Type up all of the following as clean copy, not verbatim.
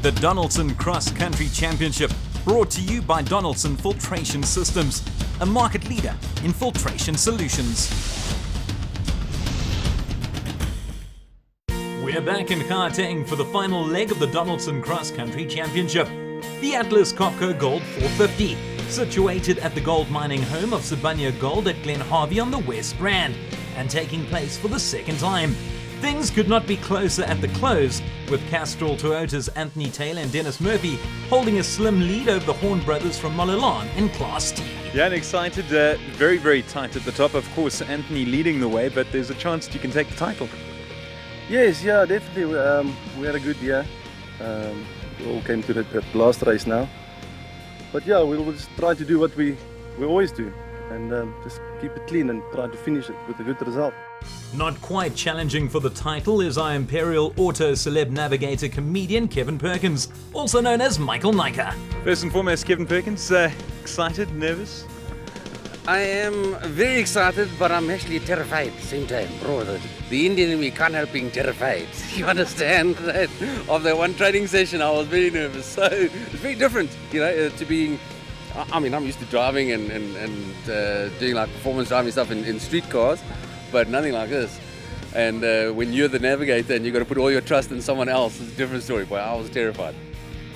The Donaldson Cross Country Championship, brought to you by Donaldson Filtration Systems, a market leader in filtration solutions. We're back in Gauteng for the final leg of the Donaldson Cross Country Championship. The Atlas Copco Gold 450, situated at the gold mining home of Sibanye Gold at Glenharvie on the West Rand, and taking place for the second time. Things could not be closer at the close, with Castrol Toyota's Anthony Taylor and Dennis Murphy holding a slim lead over the Horn brothers from Malalane in Class T. Yeah, and excited, very, very tight at the top. Of course, Anthony leading the way, but there's a chance that you can take the title. Yes, yeah, definitely. We had a good year. We all came to that last race now. But yeah, we'll just try to do what we always do, and just keep it clean and try to finish it with a good result. Not quite challenging for the title is our Imperial Auto Celeb Navigator comedian Kevin Perkins, also known as Michael Nyker. First and foremost, Kevin Perkins, excited, nervous? I am very excited, but I'm actually terrified at the same time. Bro, the Indian in me can't help being terrified. You understand that? After one training session, I was very nervous. So it's very different, you know, to being... I mean, I'm used to driving and doing like performance driving stuff in street cars, but nothing like this. And when you're the navigator and you've got to put all your trust in someone else, it's a different story, but I was terrified.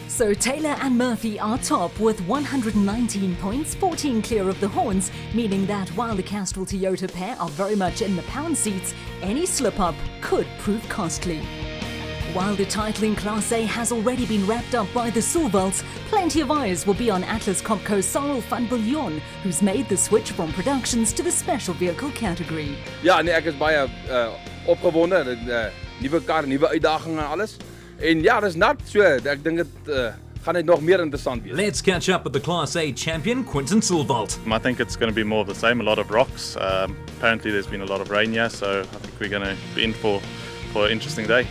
So Taylor and Murphy are top with 119 points, 14 clear of the Horns, meaning that while the Castrol Toyota pair are very much in the pound seats, any slip-up could prove costly. While the title in Class A has already been wrapped up by the Silverts, plenty of eyes will be on Atlas Copco Castrol van Biljon, who's made the switch from productions to the special vehicle category. Ja, nee, ek is baie opgewonde, nuwe kar, nuwe uitdagings en alles. En ja, dis nat, so ek dink dit gaan net nog meer interessant wees. Let's catch up with the Class A champion, Quinton Silvalt. I think it's going to be more of the same, a lot of rocks. Apparently there's been a lot of rain here, so I think we're going to be in for an interesting day.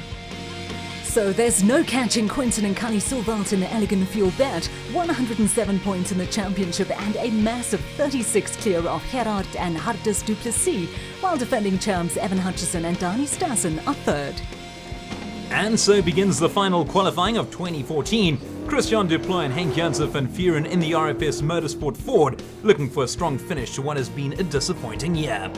So there's no catching Quinton and Kali Silvalt in the elegant fuel bet, 107 points in the championship and a massive 36 clear of Gerard and Hardus du Plessis, while defending champs Evan Hutchison and Dani Stassen are third. And so begins the final qualifying of 2014. Christian Duploy and Henk Janssen van Vuren in the RFS Motorsport Ford, looking for a strong finish to what has been a disappointing year.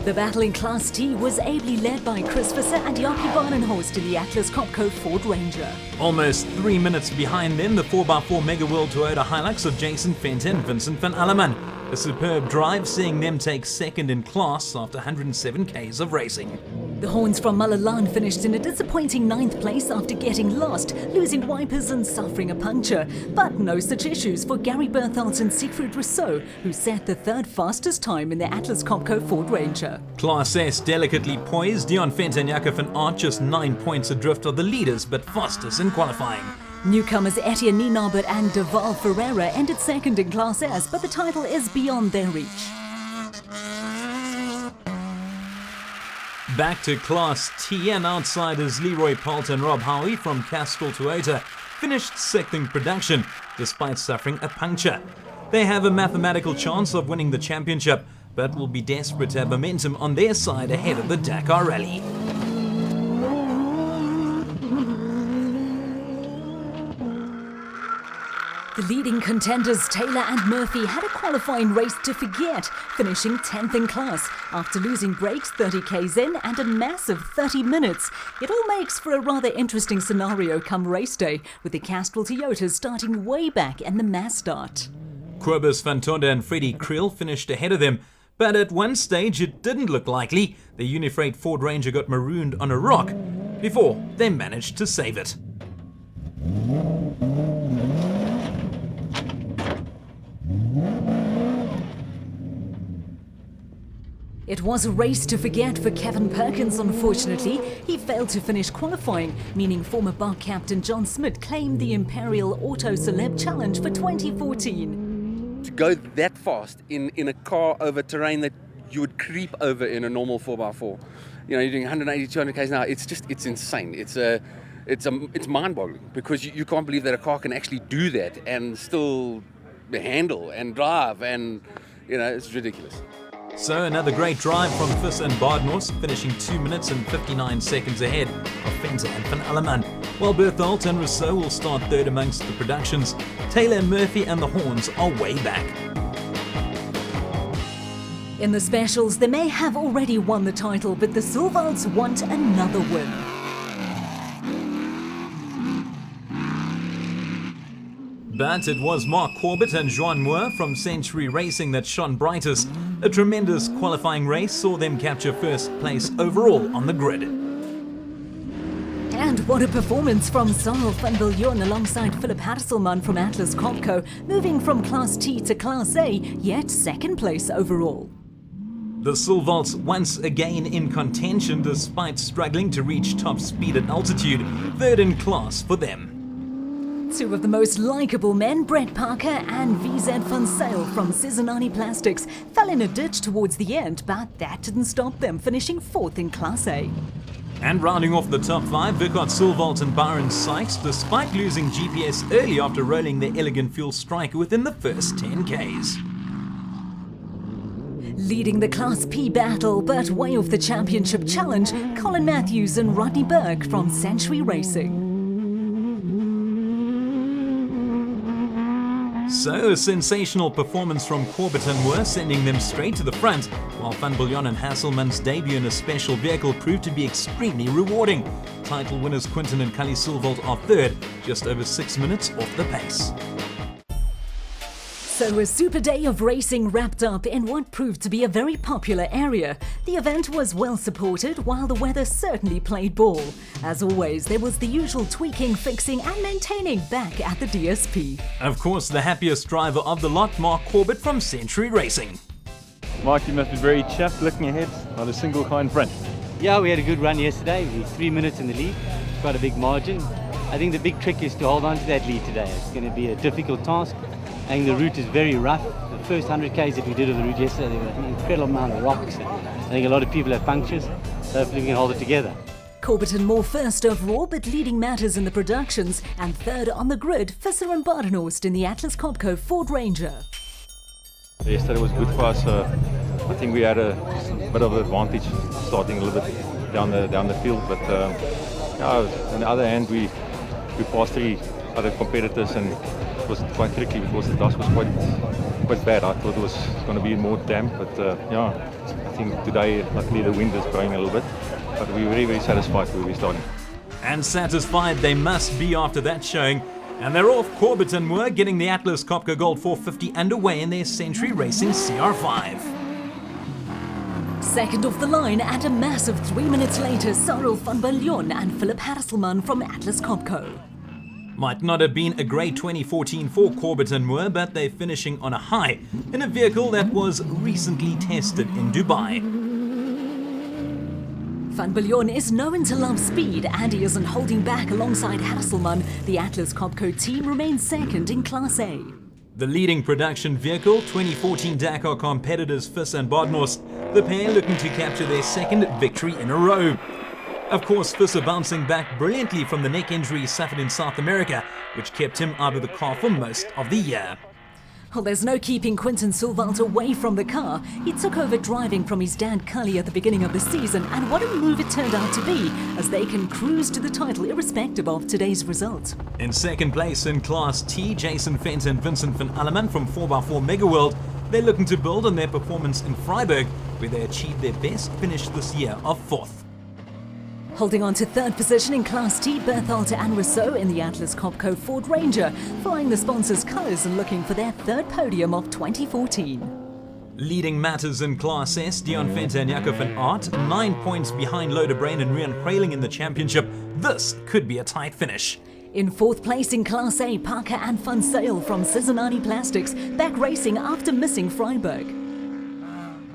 The battle in Class T was ably led by Chris Visser and Jaapie Barnenhorst in the Atlas Copco Ford Ranger. Almost 3 minutes behind them, the 4x4 Mega World Toyota Hilux of Jason Fenton and Vincent van Alleman. A superb drive, seeing them take second in class after 107 Ks of racing. The Horns from Malalane finished in a disappointing 9th place after getting lost, losing wipers and suffering a puncture. But no such issues for Gary Bertholdt and Siegfried Rousseau, who set the third fastest time in the Atlas Copco Ford Ranger. Class S delicately poised, Dion Fenton and Jakob van Aert just 9 points adrift of the leaders, but fastest in qualifying. Newcomers Etienne Nienaber and Deval Ferreira ended second in Class S, but the title is beyond their reach. Back to Class T, and outsiders Leroy Poult and Rob Howie from Castrol Toyota finished sixth in production, despite suffering a puncture. They have a mathematical chance of winning the championship, but will be desperate to have momentum on their side ahead of the Dakar Rally. The leading contenders Taylor and Murphy had a qualifying race to forget, finishing 10th in class after losing brakes 30 Ks in and a massive 30 minutes. It all makes for a rather interesting scenario come race day, with the Castrol Toyotas starting way back in the mass start. Kobus van Tonda and Freddie Creel finished ahead of them, but at one stage it didn't look likely. The Unifreight Ford Ranger got marooned on a rock before they managed to save it. It was a race to forget for Kevin Perkins, unfortunately. He failed to finish qualifying, meaning former BARC captain John Smith claimed the Imperial Auto Celeb Challenge for 2014. To go that fast in a car over terrain that you would creep over in a normal 4x4. You know, you're doing 180, 200 Ks now. It's insane. It's mind-boggling, because you can't believe that a car can actually do that and still handle and drive, and you know, it's ridiculous. So another great drive from Visser and Barnhorst, finishing 2 minutes and 59 seconds ahead of Fenton and Van Alleman. While Berthold and Rousseau will start third amongst the productions, Taylor, Murphy and the Horns are way back. In the specials, they may have already won the title, but the Silvalds want another win. But it was Mark Corbett and Joan Moore from Century Racing that shone brightest. A tremendous qualifying race saw them capture first place overall on the grid. And what a performance from Cyril van Viljoen alongside Philip Hasselman from Atlas Copco, moving from Class T to Class A, yet second place overall. The Silvalds once again in contention despite struggling to reach top speed at altitude, third in class for them. Two of the most likeable men, Brett Parker and VZ van Sale from Sibanye Plastics, fell in a ditch towards the end, but that didn't stop them, finishing fourth in Class A. And rounding off the top five, Vickard Silvald and Byron Sykes, despite losing GPS early after rolling their elegant fuel striker within the first 10Ks. Leading the Class P battle, but way off the championship challenge, Colin Matthews and Rodney Burke from Century Racing. So, a sensational performance from Corbett and Moore, sending them straight to the front, while Van Viljoen and Hasselman's debut in a special vehicle proved to be extremely rewarding. Title winners Quinton and Cully Silvald are third, just over 6 minutes off the pace. So a super day of racing wrapped up in what proved to be a very popular area. The event was well supported, while the weather certainly played ball. As always, there was the usual tweaking, fixing and maintaining back at the DSP. Of course, the happiest driver of the lot, Mark Corbett from Century Racing. Mark, you must be very chuffed looking ahead, not a single car in front. Yeah, we had a good run yesterday. We were 3 minutes in the lead, quite a big margin. I think the big trick is to hold on to that lead today. It's going to be a difficult task. I think the route is very rough. The first 100 Ks that we did on the route yesterday, there were an incredible amount of rocks. I think a lot of people have punctures, so hopefully we can hold it together. Corbett and Moore first overall, but leading matters in the productions, and third on the grid, Visser and Badenhorst in the Atlas Copco Ford Ranger. Yesterday was good for us. I think we had a bit of an advantage starting a little bit down the field, but yeah, on the other hand, we passed 3 other competitors, and it was quite tricky because the dust was quite bad. I thought it was going to be more damp, but yeah, I think today luckily the wind is blowing a little bit, but we were very, very satisfied where we started. And satisfied they must be after that showing. And they're off, Corbett and Moore getting the Atlas Copco Gold 450 underway in their Century Racing CR5. Second off the line and a massive 3 minutes later, Cyril van Viljoen and Philip Hasselman from Atlas Copco. Might not have been a great 2014 for Corbett and Moore, but they're finishing on a high in a vehicle that was recently tested in Dubai. Van Viljoen is known to love speed and he isn't holding back alongside Hasselman. The Atlas Copco team remains second in Class A. The leading production vehicle, 2014 Dakar competitors Vis and Badenhorst, the pair looking to capture their second victory in a row. Of course, Visser bouncing back brilliantly from the neck injury he suffered in South America, which kept him out of the car for most of the year. Well, there's no keeping Quinton Silvald away from the car. He took over driving from his dad Cully at the beginning of the season, and what a move it turned out to be, as they can cruise to the title irrespective of today's result. In second place in Class T, Jason Fent and Vincent van Alleman from 4x4 Mega World. They're looking to build on their performance in Freiburg, where they achieved their best finish this year of 4th. Holding on to third position in Class T, Berthold and Rousseau in the Atlas Copco Ford Ranger, flying the sponsors' colours and looking for their third podium of 2014. Leading matters in Class S, Dion Venter and Jacob van Aert, 9 points behind Lodebrain and Rian Krailing in the championship. This could be a tight finish. In fourth place in Class A, Parker and Van Sale from Sibanye Plastics, back racing after missing Freiburg.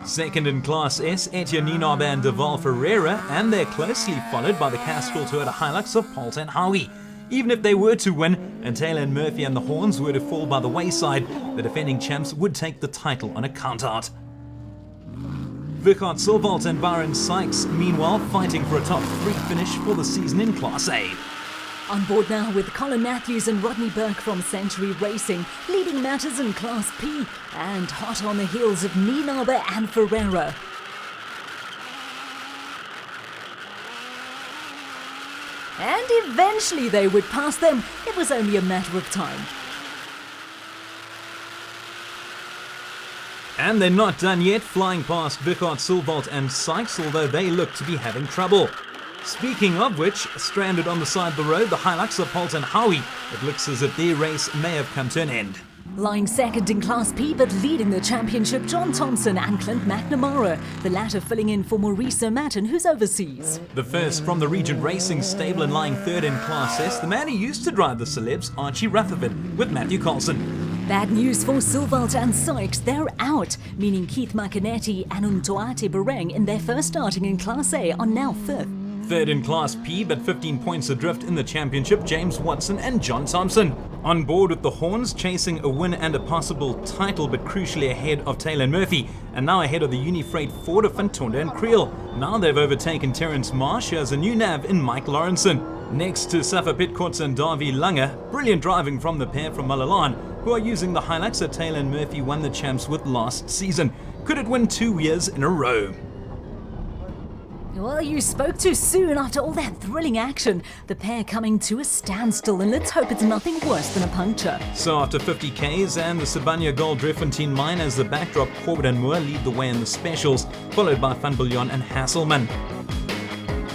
Second in Class S, Etienne Nienaber and Deval Ferreira, and they're closely followed by the Castrol Toyota Hilux of Paul and Howie. Even if they were to win, and Taylor and Murphy and the Horns were to fall by the wayside, the defending champs would take the title on a count-out. Vickard Silvald and Byron Sykes, meanwhile, fighting for a top 3 finish for the season in Class A. On board now with Colin Matthews and Rodney Burke from Century Racing, leading matters in Class P, and hot on the heels of Nienaber and Ferreira. And eventually they would pass them. It was only a matter of time. And they're not done yet, flying past Vickard, Silvalt and Sykes, although they look to be having trouble. Speaking of which, stranded on the side of the road, the Hilux of Holt and Howie. It looks as if their race may have come to an end. Lying second in Class P but leading the championship, John Thompson and Clint McNamara, the latter filling in for Maurice Matten, who's overseas. The first from the Regent Racing stable and lying third in Class S, the man who used to drive the celebs, Archie Rutherford, with Matthew Carlson. Bad news for Silvalt and Sykes, they're out, meaning Keith Macanetti and Untoate Bareng in their first starting in Class A are now fifth. Third in Class P, but 15 points adrift in the championship, James Watson and John Thompson. On board with the Horns, chasing a win and a possible title, but crucially ahead of Taylor and Murphy, and now ahead of the Unifreight Ford of Van Tonder and Creel. Now they've overtaken Terence Marsh, who has a new nav in Mike Lawrenson. Next to Safa Pitcourts and Davy Lange, brilliant driving from the pair from Malalane, who are using the Hilux that Taylor and Murphy won the champs with last season. Could it win 2 years in a row? Well, you spoke too soon after all that thrilling action. The pair coming to a standstill, and let's hope it's nothing worse than a puncture. So after 50 Ks and the Sibanye Gold Driefontein mine as the backdrop, Corbett and Moore lead the way in the specials, followed by Van Biljon and Hasselman.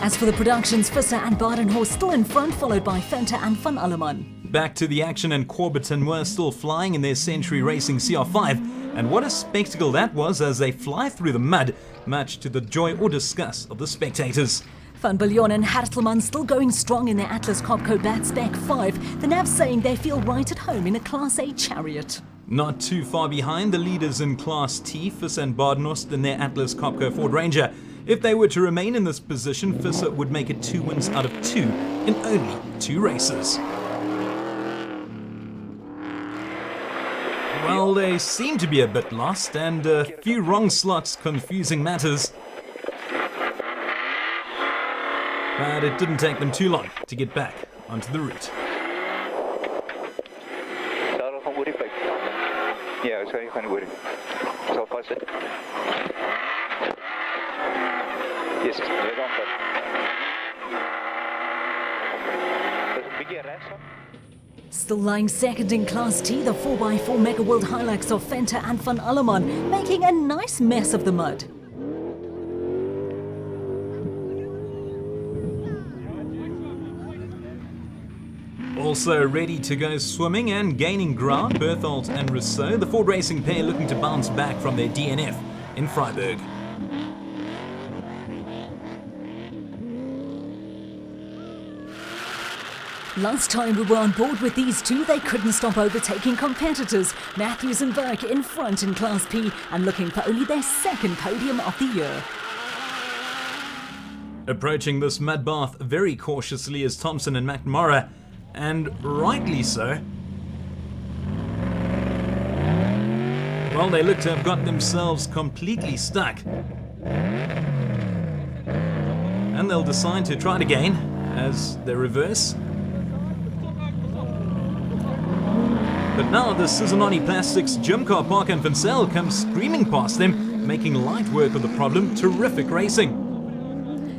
As for the productions, Visser and Badenhorst still in front, followed by Venter and Van Alleman. Back to the action, and Corbett and Moore still flying in their Century Racing CR5. And what a spectacle that was as they fly through the mud, much to the joy or disgust of the spectators. Van Biljon and Hartelman still going strong in their Atlas Copco Batspec 5, the nav saying they feel right at home in a Class A chariot. Not too far behind, the leaders in Class T, Visser and Badenhorst in their Atlas Copco Ford Ranger. If they were to remain in this position, Visser would make it 2 wins out of 2 in only 2 races. Well, they seem to be a bit lost, and a few wrong slots confusing matters. But it didn't take them too long to get back onto the route. Ja, ik zou je gaan worden. Ik zal vastzetten. Yes, weer dan. Dat is een beetje rechts. Still lying second in Class T, the 4x4 Mega World Hilux of Venter and Van Alleman, making a nice mess of the mud. Also ready to go swimming and gaining ground, Berthold and Rousseau, the Ford Racing pair looking to bounce back from their DNF in Freiburg. Last time we were on board with these two, they couldn't stop overtaking competitors. Matthews and Burke in front in Class P and looking for only their second podium of the year. Approaching this mud bath very cautiously is Thompson and McNamara, and rightly so. Well, they look to have got themselves completely stuck. And they'll decide to try it again as they reverse. But now the Cincinnati Plastics Gym Car Park and Vincel comes screaming past them, making light work of the problem. Terrific racing.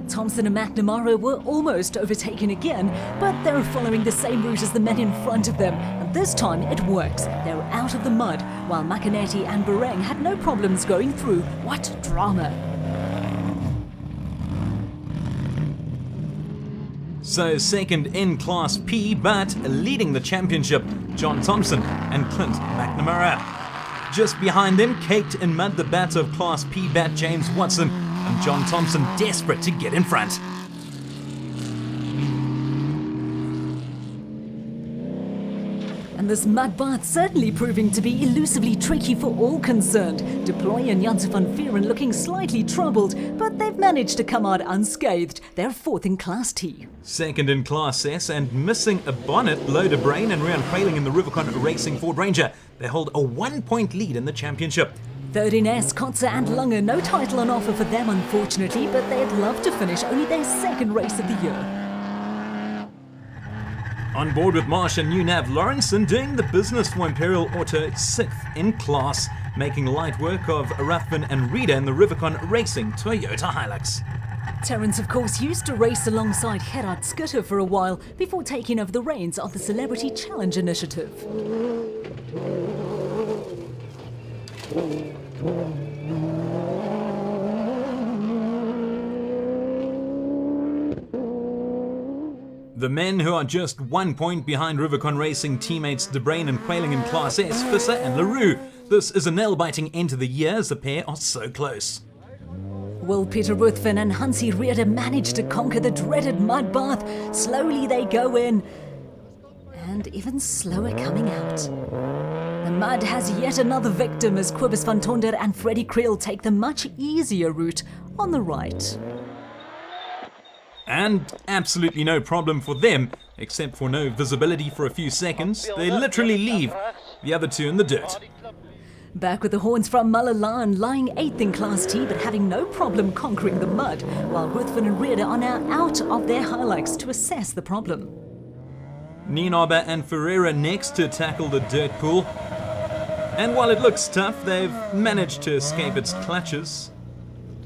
Thompson and McNamara were almost overtaken again, but they're following the same route as the men in front of them, and this time it works. They're out of the mud, while Macanetti and Bareng had no problems going through. What drama! So second in Class P, but leading the championship, John Thompson and Clint McNamara. Just behind them, caked in mud, the bat of Class P bat James Watson, and John Thompson desperate to get in front. And this mud bath certainly proving to be elusively tricky for all concerned. Deploy and Janssen van Vieren looking slightly troubled, but they've managed to come out unscathed. They're fourth in Class T. Second in Class S, and missing a bonnet, Loda Brain and Rian Frailing in the Rubicon Racing Ford Ranger. They hold a 1-point lead in the championship. Third in S, Kotze and Lange. No title on offer for them, unfortunately, but they'd love to finish only their second race of the year. On board with Marsh and new nav Lawrenson doing the business for Imperial Auto, 6th in class, making light work of Rathbun and Reeder in the Rubicon Racing Toyota Hilux. Terence, of course, used to race alongside Gerard Schutte for a while before taking over the reins of the Celebrity Challenge initiative. The men who are just 1 point behind Rubicon Racing teammates De Bruyn and Quayling in Class S, Visser and Leroux. This is a nail-biting end to the year as the pair are so close. Will Peter Ruthven and Hansie Reeder manage to conquer the dreaded mud bath? Slowly they go in, and even slower coming out. The mud has yet another victim as Quibus van Tonder and Freddie Creel take the much easier route on the right. And absolutely no problem for them, except for no visibility for a few seconds. They literally leave the other two in the dirt. Back with the horns from Malalane, lying 8th in Class T but having no problem conquering the mud, while Ruthven and Reeder are now out of their highlights to assess the problem. Nienaber and Ferreira next to tackle the dirt pool. And while it looks tough, they've managed to escape its clutches.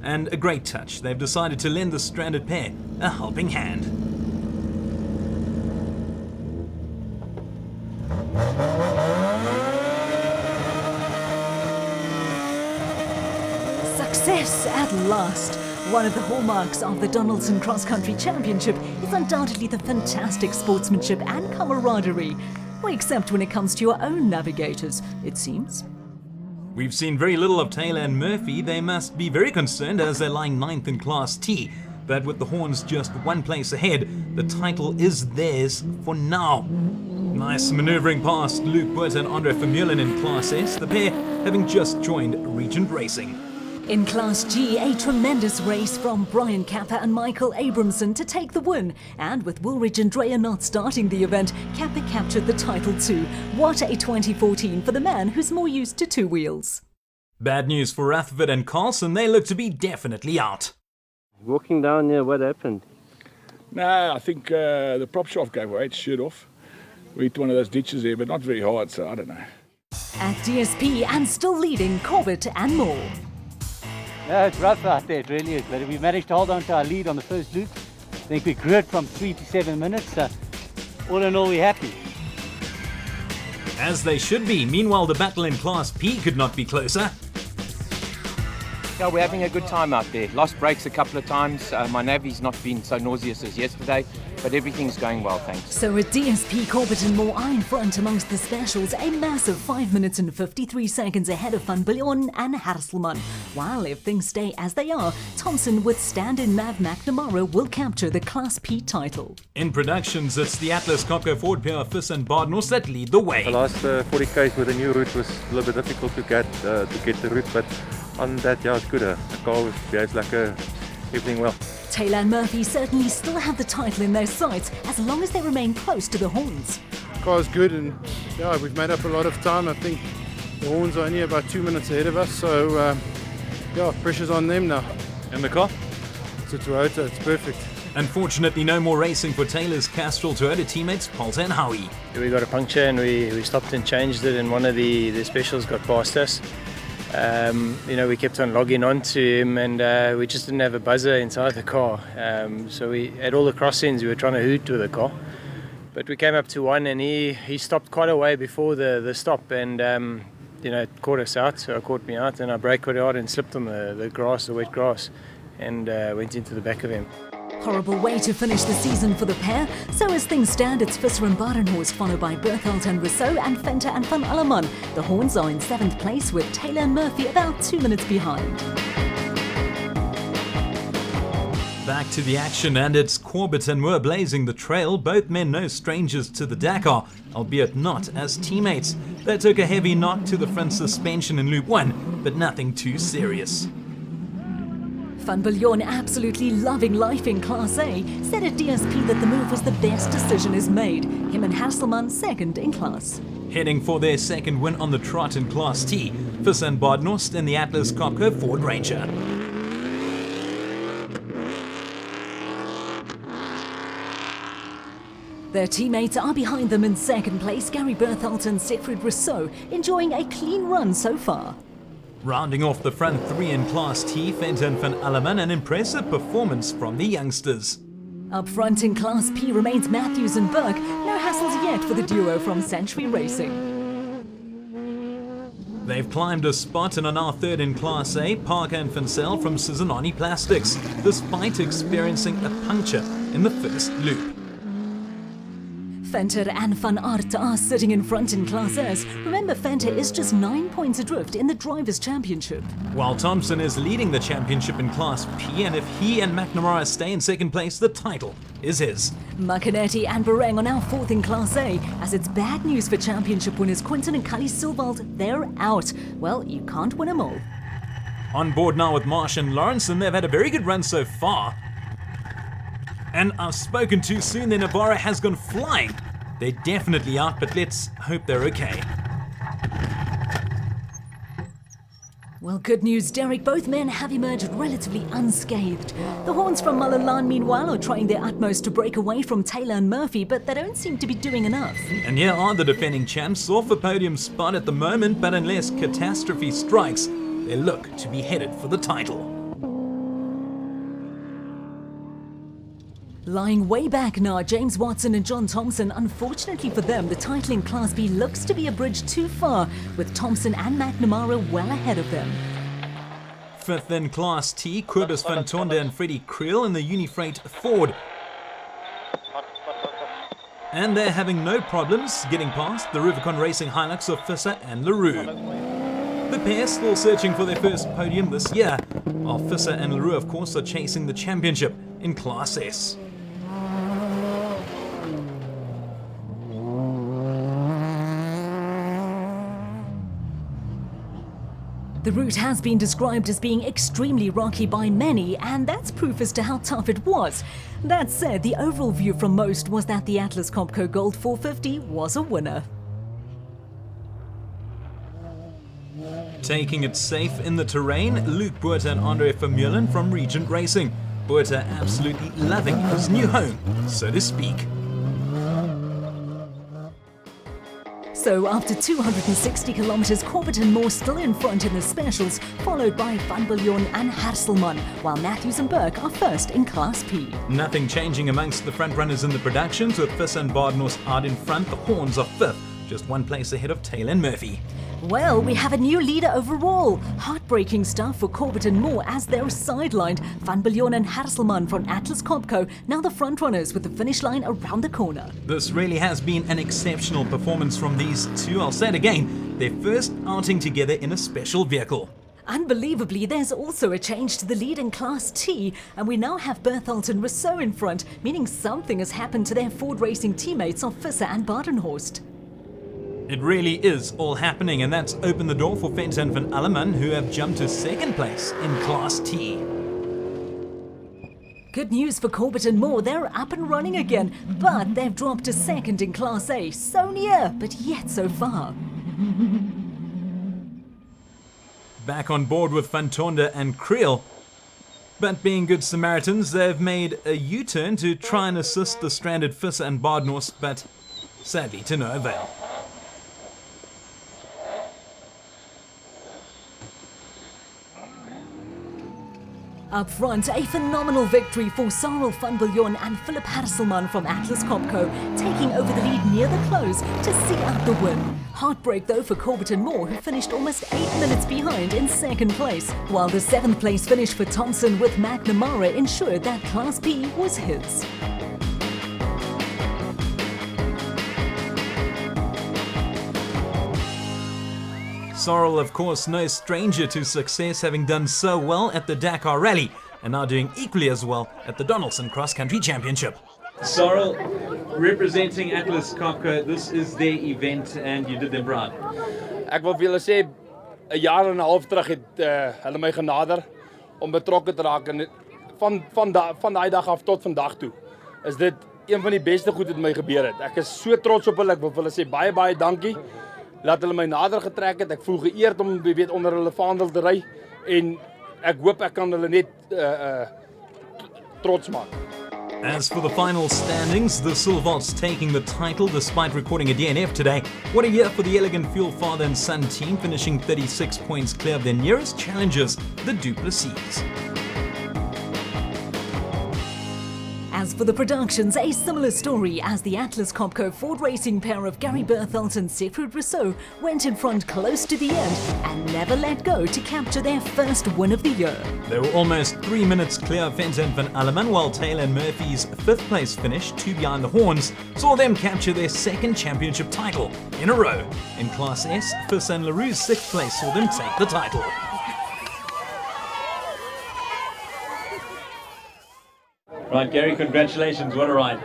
And a great touch, they've decided to lend the stranded pair a helping hand. Success at last! One of the hallmarks of the Donaldson Cross Country Championship is undoubtedly the fantastic sportsmanship and camaraderie. Well, except when it comes to your own navigators, it seems. We've seen very little of Taylor and Murphy. They must be very concerned as they're lying 9th in Class T. But with the horns just 1 place ahead, the title is theirs for now. Nice manoeuvring past Luke Wood and Andre Vermeulen in Class S, the pair having just joined Regent Racing. In Class G, a tremendous race from Brian Kappa and Michael Abramson to take the win. And with Woolridge and Dreyer not starting the event, Kappa captured the title too. What a 2014 for the man who's more used to two wheels. Bad news for Rathford and Carlson, they look to be definitely out. Walking down here, what happened? No, I think the prop shaft gave away, its shirt off. We hit one of those ditches there, but not very hard, so I don't know. At DSP and still leading, Corbett and Moore. No, it's rough out there, it really is. But we managed to hold on to our lead on the first loop. I think we grew it from 3 to 7 minutes. So all in all, we're happy. As they should be. Meanwhile, the battle in Class P could not be closer. Yeah, we're having a good time out there. Lost brakes a couple of times. My navi's not been so nauseous as yesterday, but everything's going well, thanks. So at DSP, Corbett and Moore are in front amongst the specials, a massive 5 minutes and 53 seconds ahead of Van Biljon and Harselman. While if things stay as they are, Thompson with stand-in Mav McNamara will capture the Class P title. In productions, it's the Atlas Copco Ford pair of Vis and Bardnos that lead the way. The last 40 k's with a new route was a little bit difficult to get the route, but on that, yeah, it's good. The car behaves like everything well. Taylor and Murphy certainly still have the title in their sights as long as they remain close to the horns. The car's good and yeah, we've made up a lot of time. I think the horns are only about 2 minutes ahead of us, so yeah, pressure's on them now. And the car? It's a Toyota, it's perfect. Unfortunately, no more racing for Taylor's Castrol Toyota teammates Paul and Howie. We got a puncture and we stopped and changed it, and one of the specials got past us. You know, we kept on logging on to him, and we just didn't have a buzzer inside the car. So we, at all the crossings, we were trying to hoot with the car. But we came up to one, and he stopped quite a way before the stop, and you know, it caught us out. So it caught me out, and I braked quite hard and slipped on the grass, the wet grass, and went into the back of him. Horrible way to finish the season for the pair. So as things stand, it's Visser and Badenhorst, followed by Berthelt and Rousseau and Venter and Van Alleman. The Horns are in 7th place with Taylor and Murphy about 2 minutes behind. Back to the action, and it's Corbett and Moore blazing the trail. Both men no strangers to the Dakar, albeit not as teammates. They took a heavy knock to the front suspension in Loop 1, but nothing too serious. Van Biljon, absolutely loving life in Class A, said at DSP that the move was the best decision he's made. Him and Hasselman second in class. Heading for their second win on the trot in Class T, Vis and Bardnost in the Atlas Copco Ford Ranger. Their teammates are behind them in second place, Gary Berthelt and Siegfried Rousseau, enjoying a clean run so far. Rounding off the front three in Class T, Venter and Van Alleman, an impressive performance from the youngsters. Up front in Class P remains Matthews and Burke. No hassles yet for the duo from Century Racing. They've climbed a spot and are now third in Class A, Parker and Fincel from Sibanye Plastics, despite experiencing a puncture in the first loop. Venter and Van Aert are sitting in front in Class S. Remember, Venter is just 9 points adrift in the Drivers' Championship. While Thompson is leading the championship in Class P, and if he and McNamara stay in second place, the title is his. Macanetti and Bareng are now fourth in Class A, as it's bad news for championship winners Quinton and Kali Silvald. They're out. Well, you can't win them all. On board now with Marsh and Lawrence, and they've had a very good run so far. And I've spoken too soon, then Navarra has gone flying. They're definitely out, but let's hope they're okay. Well, good news, Derek. Both men have emerged relatively unscathed. The Horns from Malalane, meanwhile, are trying their utmost to break away from Taylor and Murphy, but they don't seem to be doing enough. And here are the defending champs, off a podium spot at the moment, but unless catastrophe strikes, they look to be headed for the title. Lying way back now, James Watson and John Thompson. Unfortunately for them, the title in Class B looks to be a bridge too far, with Thompson and McNamara well ahead of them. Fifth in Class T, Kobus van Tonder and Freddie Creel in the Unifreight Ford. And they're having no problems getting past the Rubicon Racing Hilux of Visser and LaRue. The pair still searching for their first podium this year, while Visser and LaRue, of course, are chasing the championship in Class S. The route has been described as being extremely rocky by many, and that's proof as to how tough it was. That said, the overall view from most was that the Atlas Copco Gold 450 was a winner. Taking it safe in the terrain, Luke Buerta and Andre Vermeulen from Regent Racing. Buerta absolutely loving his new home, so to speak. So after 260 kilometers, Corbett and Moore still in front in the specials, followed by Van Biljon and Harselman, while Matthews and Burke are first in Class P. Nothing changing amongst the front runners in the productions, with Visser and Badenhorst out in front. The Horns are fifth, just one place ahead of Taylor and Murphy. Well, we have a new leader overall. Heartbreaking stuff for Corbett and Moore as they're sidelined. Van Biljon and Harselman from Atlas Copco, now the frontrunners with the finish line around the corner. This really has been an exceptional performance from these two. I'll say it again, their first outing together in a special vehicle. Unbelievably, there's also a change to the lead in Class T, and we now have Berthold and Rousseau in front, meaning something has happened to their Ford Racing teammates of Visser and Badenhorst. It really is all happening, and that's opened the door for Venter and Van Alleman, who have jumped to second place in Class T. Good news for Corbett and Moore, they're up and running again, but they've dropped to second in Class A. So near, but yet so far. Back on board with Van Tonder and Creel. But being good Samaritans, they've made a U-turn to try and assist the stranded Visser and Badenhorst, but sadly to no avail. Up front, a phenomenal victory for Sarel van Biljon and Philip Harselman from Atlas Copco, taking over the lead near the close to see out the win. Heartbreak though for Corbett and Moore, who finished almost 8 minutes behind in second place, while the 7th place finish for Thompson with McNamara ensured that Class B was his. Sorrel, of course, no stranger to success, having done so well at the Dakar Rally, and now doing equally as well at the Donaldson Cross Country Championship. Sorrel, representing Atlas Copco, this is their event and you did them proud. Ek wil vir julle sê 'n jaar en 'n half terug het hulle my genader om betrokke te raak en van daai dag af tot vandag toe is dit een van die beste goed wat my gebeur het. Ek is so trots op hulle. Ek wil vir hulle sê baie dankie. Laat hulle my nader getrek het. Ek voel geëerd om onder hulle vaandel te ry en ek hoop ek kan hulle net trots maak. As for the final standings, the Silvots taking the title despite recording a DNF today. What a year for the elegant Fuel Father and Son team, finishing 36 points clear of their nearest challengers, the Duplessis. As for the productions, a similar story as the Atlas Copco Ford racing pair of Gary Berthold and Siegfried Rousseau went in front close to the end and never let go to capture their first win of the year. They were almost 3 minutes clear of Vincent van Alleman, while Taylor and Murphy's 5th place finish, 2 behind the horns, saw them capture their 2nd championship title in a row. In Class S, Fis and LaRue's 6th place saw them take the title. Right, Gary, congratulations. What a ride.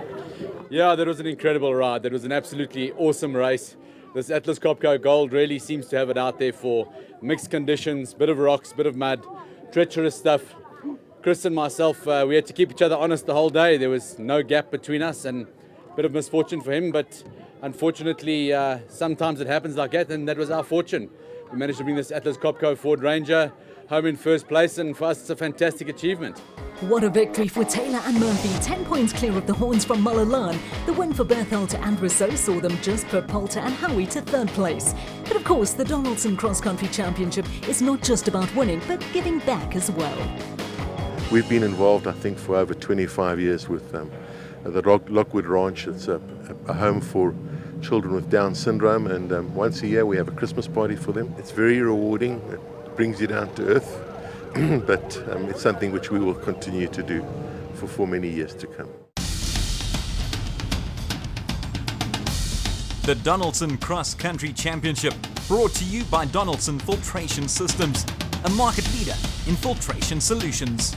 Yeah, that was an incredible ride. That was an absolutely awesome race. This Atlas Copco Gold really seems to have it out there for mixed conditions, bit of rocks, bit of mud, treacherous stuff. Chris and myself, we had to keep each other honest the whole day. There was no gap between us, and a bit of misfortune for him, but unfortunately sometimes it happens like that, and that was our fortune. We managed to bring this Atlas Copco Ford Ranger home in first place, and for us it's a fantastic achievement. What a victory for Taylor and Murphy, 10 points clear of the horns from Malalane. The win for Berthold and Rousseau saw them just per Poulter and Howie to 3rd place. But of course, the Donaldson Cross Country Championship is not just about winning, but giving back as well. We've been involved, I think, for over 25 years with the Lockwood Ranch. It's a home for children with Down syndrome, and once a year we have a Christmas party for them. It's very rewarding, it brings you down to earth. But it's something which we will continue to do for many years to come. The Donaldson Cross Country Championship, brought to you by Donaldson Filtration Systems, a market leader in filtration solutions.